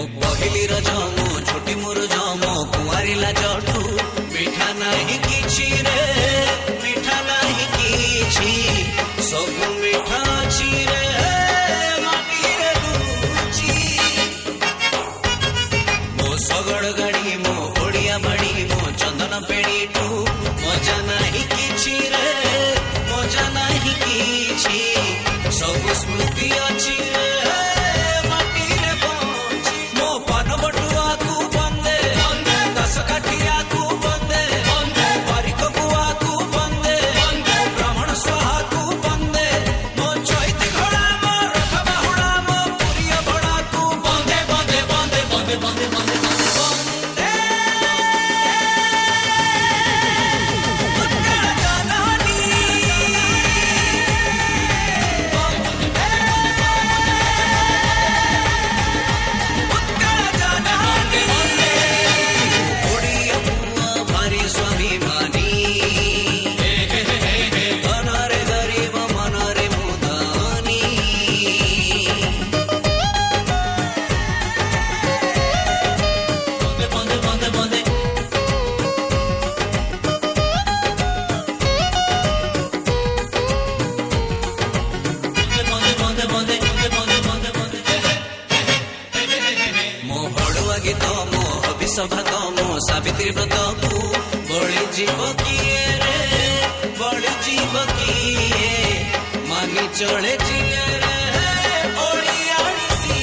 पहली रज मो छोटी मोर जम कुआरी लाजठू मिठा नहीं किछि रे मिठा नहीं किछि सब मिठा अछि रे माटी रे रुचि मो सगड़ गाड़ी मो ओडिया बाड़ी मो चंदन पेड़ी टू मजा नहीं किछि रे मजा नहीं किछि सब स्मृति अछि रे सभा मो सावित्री व्रत को बड़ी जीव किए रे बड़ी जीव किए मानी चले जिए रे ओडियासी